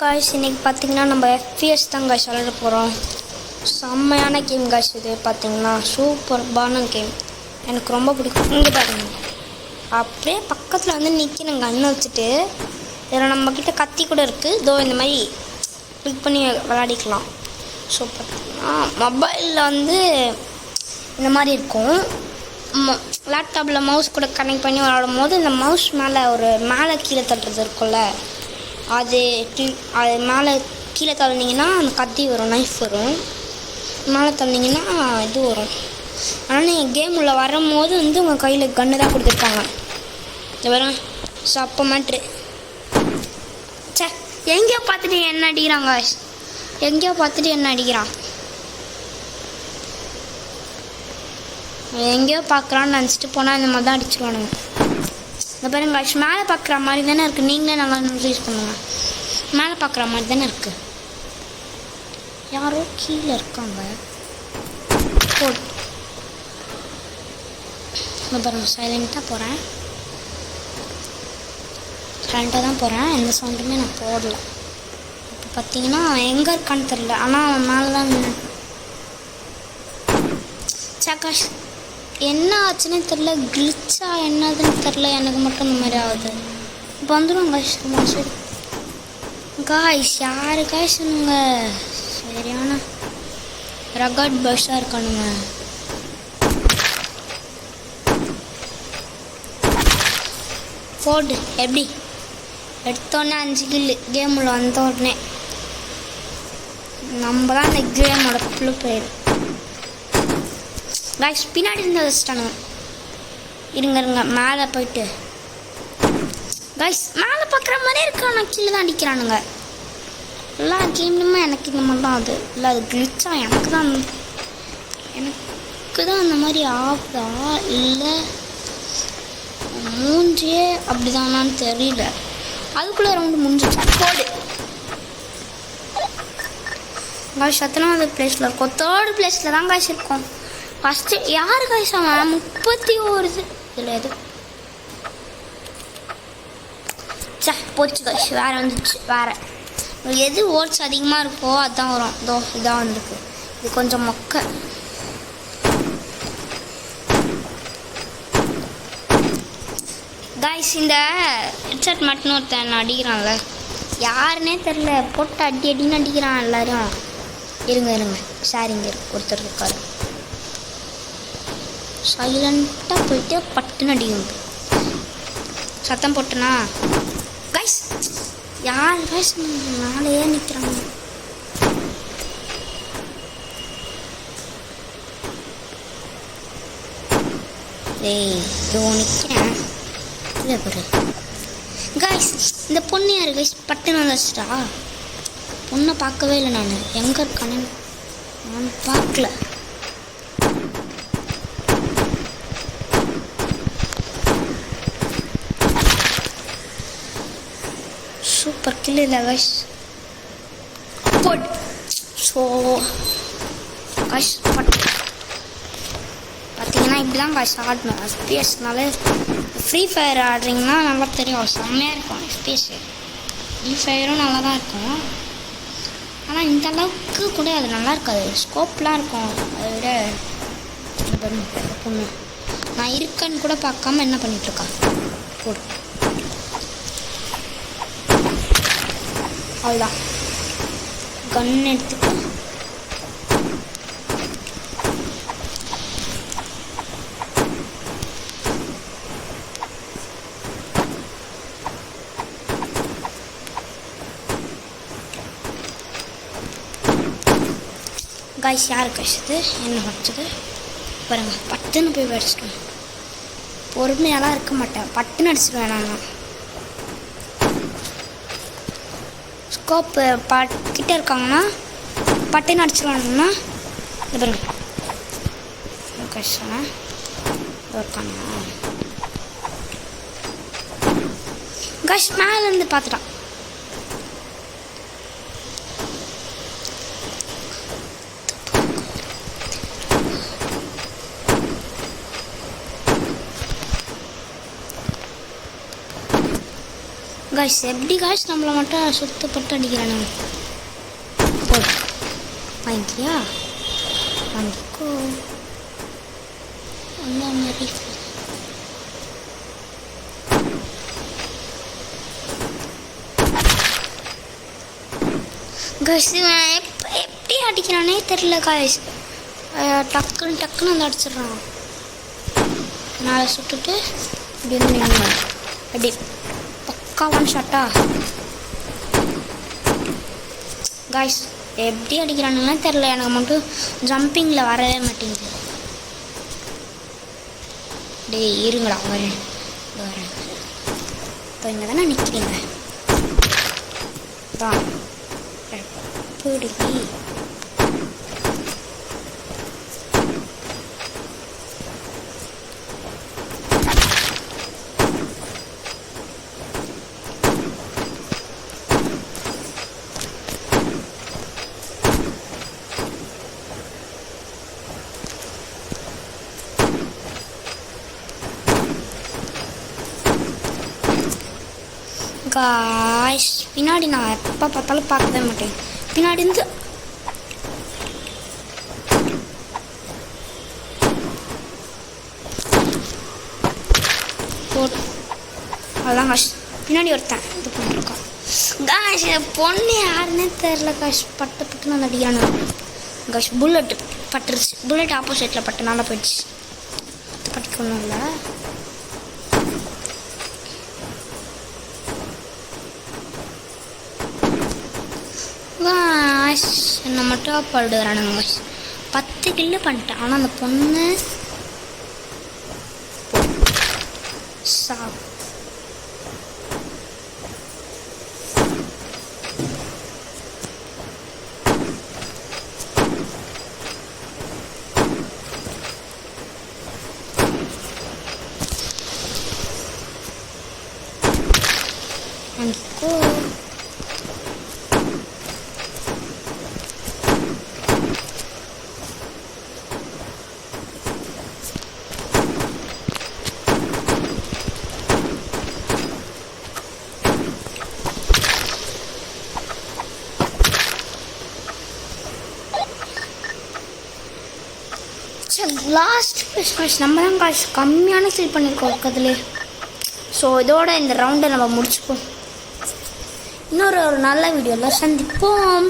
Guys இன்னைக்கு பார்த்தீங்கன்னா நம்ம எஃப்பிஎஸ் தான் காய்ஸ் விளையாட போகிறோம். செம்மையான கேம் காய்ஸ். இது பார்த்தீங்கன்னா சூப்பர்பான கேம், எனக்கு ரொம்ப பிடிக்கும். இங்கே பாருங்க, அப்படியே பக்கத்தில் வந்து நிற்கணும் கண்ணை வச்சுட்டு. இதில் நம்மக்கிட்ட கத்தி கூட இருக்குது. இதோ இந்த மாதிரி கிளிக் பண்ணி விளையாடிக்கலாம். ஸோ பார்த்தீங்கன்னா மொபைலில் வந்து இந்த மாதிரி இருக்கும். லேப்டாப்பில் மவுஸ் கூட கனெக்ட் பண்ணி விளையாடும் போது இந்த மவுஸ் மேலே கீழே தட்டுறது இருக்கும்ல, அது மேலே கீழே தள்ளினீங்கன்னா அந்த கத்தி வரும், நைஃப் வரும். மேலே தள்ளினீங்கன்னா இது வரும். ஆனால் நீங்கள் கேம் உள்ள வரும்போது வந்து உங்கள் கையில் கன்று தான் கொடுத்துருப்பாங்க. இது வரும். ஸோ அப்போ மாட்ரு சே எங்கேயோ பார்த்துட்டு என்ன அடிக்கிறாங்க, எங்கேயோ பார்த்துட்டு என்ன அடிக்கிறான், எங்கேயோ பார்க்குறான்னு நினச்சிட்டு போனால் இந்த மாதிரி தான் அடிச்சிருவானுங்க. இந்த பாருங்க காய்ஸ், மேலே பார்க்குற மாதிரி தானே இருக்குது. நீங்களே நல்லா யூஸ் பண்ணுங்க. மேலே பார்க்குற மாதிரி தானே இருக்குது. யாரோ கீழே இருக்காங்க. இந்த பாருங்க, சைலண்ட்டாக போகிறேன். சைலண்ட்டாக தான் போகிறேன். எந்த சவுண்டுமே நான் போடல. இப்போ பார்த்தீங்கன்னா எங்கே இருக்கான்னு தெரில, ஆனால் அவன் மேலே தான் சக்காஷ். என்ன ஆச்சுன்னே தெரில, கிளிச்சா என்னதுன்னு தெரில, எனக்கு மட்டும் இந்த மாதிரி ஆகுது. இப்போ வந்துடும் காய்ஸ். சரி காய்ஸ், யாரு காய்ஸ் சொன்னுங்க, சரியான ரகட் பஸ்ஸாக இருக்கானுங்க. போடு எப்படி எடுத்தோடனே 5 கில்லு கேமில் வந்த உடனே. நம்ம தான் இந்த கேமோட ஃபுல்லு பிளேயர் காய்ஸ். பின்னாடி இருந்து வச்சுட்டானுங்க. இருங்க மேலே போயிட்டு காய்ஸ், மேலே பார்க்குற மாதிரியே இருக்கான், கீழே தான் அடிக்கிறானுங்க. எல்லா கேம்லையுமே எனக்கு இந்த மாதிரி தான் அது இல்லை, அது கிளிச்சா எனக்கு தான் அந்த மாதிரி ஆகுதா இல்லை மூஞ்சியே அப்படிதானான்னு தெரியல. அதுக்குள்ளே ரவுண்டு முடிஞ்சிச்சு. போடு காய்ஸ், எத்தனாவது பிளேஸில் இருக்கோம்? 3rd பிளேஸில் தான் காய்ஸ் இருக்கோம். ஃபஸ்ட்டு யார் காய்ஸ் அவன் 31 இதில் எது சே போச்சு காய்ஸ். வேறு வந்துச்சு. வேறு எது ஓட்ஸ் அதிகமாக இருக்கோ அதுதான் வரும். இதோ இதான் வந்துருக்கு. இது கொஞ்சம் மொக்க. காய்ஸ், இந்த ஹெட்செட் மட்டும் ஒருத்தன் அடிக்கிறான்ல, யாருன்னே தெரில, போட்டு அடின்னு அடிக்கிறான் எல்லாரும். இருங்க ஷேரிங்க ஒருத்தர் இருக்காரு. சைலண்ட்டாக போயிட்டு பட்டுன்னு அடிக்கும். சத்தம் போட்டுனா கைஸ், யார் கைஸ் மேலேயே நிற்கிறாங்க. ஏய் இதோ நிற்கிறேன். இல்லை பாரு கைஸ், இந்த பொண்ணு யார் கைஸ்? பட்டுன்னு வந்துச்சுட்டா. பொண்ணை பார்க்கவே இல்லை நான். எங்கே இருக்கானு நான் பார்க்கல. சூப்பர் கில் இல்லை கைஸ். போட் ஸோ கைஸ் பார்த்தீங்கன்னா இப்படி தான் கைஸ் ஆடணும். எஃப்பிஎஸ்னாலே ஃப்ரீ ஃபயர் ஆடுறீங்கன்னா நல்லா தெரியும், செம்மையாக இருக்கும். எஃப்பிஎஸ் ஃப்ரீ ஃபயரும் நல்லா தான் இருக்கும், ஆனால் இந்த அளவுக்கு கூட அது நல்லா இருக்காது. ஸ்கோப்லாம் இருக்கும். அதை விட பொண்ணு நான் இருக்கேன்னு கூட பார்க்காம என்ன பண்ணிகிட்ருக்கா. போடு அவ்வளோதான். கன் எடுத்துட்டு காய்ஸ், யார் கழிச்சது என்ன வச்சது பாருங்க. பட்டுன்னு போய் அடிச்சிட்டோம். பொறுமையாலாம் இருக்க மாட்டேன், பட்டுன்னு அடிச்சிடுவேன் நான். ஸ்கோப்பு கிட்டே இருக்காங்கன்னா பட்டுன்னு அடிச்சிடலாம்னா இது பாருங்க. கஷ்டம் இருக்காங்க கஷ் மேலேருந்து பார்த்துட்டான். காய்ஸ் எப்படி காய்ஸ் நம்மளை மட்டும் சுத்தப்பட்டு அடிக்கிறானுங்க. போடு வாங்கிக்கியா, வாங்கிக்கோ. அந்த மாதிரி காய்ஸ் எப்படி அடிக்கிறானே தெரியல காய்ஸ். டக்குன்னு வந்து அடிச்சிடுறான். நாளை சுட்டுட்டு இப்படி வந்து நின்று அப்படி பக்காவான ஷாட்டா காய்ஸ். எப்படி அடிக்கிறானுங்கன்னா தெரில, எனக்கு மட்டும் ஜம்பிங்கில் வரவே மாட்டேங்குது. டேய் இருங்களா, வரேன் இப்போ இங்கே தானே நிற்கிறீங்க தான் பிடிக்கி. காய்ஸ் பின்னாடி நான் எப்போ பார்த்தாலும் பார்க்கவே மாட்டேன். பின்னாடி இருந்து அதான் காஷ் பின்னாடி ஒருத்தன் இது பண்ணிருக்கான். காஷ் பொண்ணு யாருன்னே தெரில காஷ். பட்டுன்னு வந்து அடிக்கிறானு காஷ். புல்லட் பட்டுருச்சு. புல்லட் ஆப்போசிட்டில் பட்டுனால போயிடுச்சு. பட்டுக்கணும் இல்லை. காஷ் என்னை மட்டும் படுறானுங்க காஷ். 10 கில்லு பண்ணிட்டேன். ஆனால் அந்த பொண்ணு சா எனக்கு லாஸ்ட் காஷ் நம்ம தான் காஷ் கம்மியான கில் பண்ணியிருக்கோம் பக்கத்துலேயே. ஸோ இதோட இந்த ரவுண்டை நம்ம முடிச்சுப்போம். இன்னொரு நல்ல வீடியோவில் சந்திப்போம்.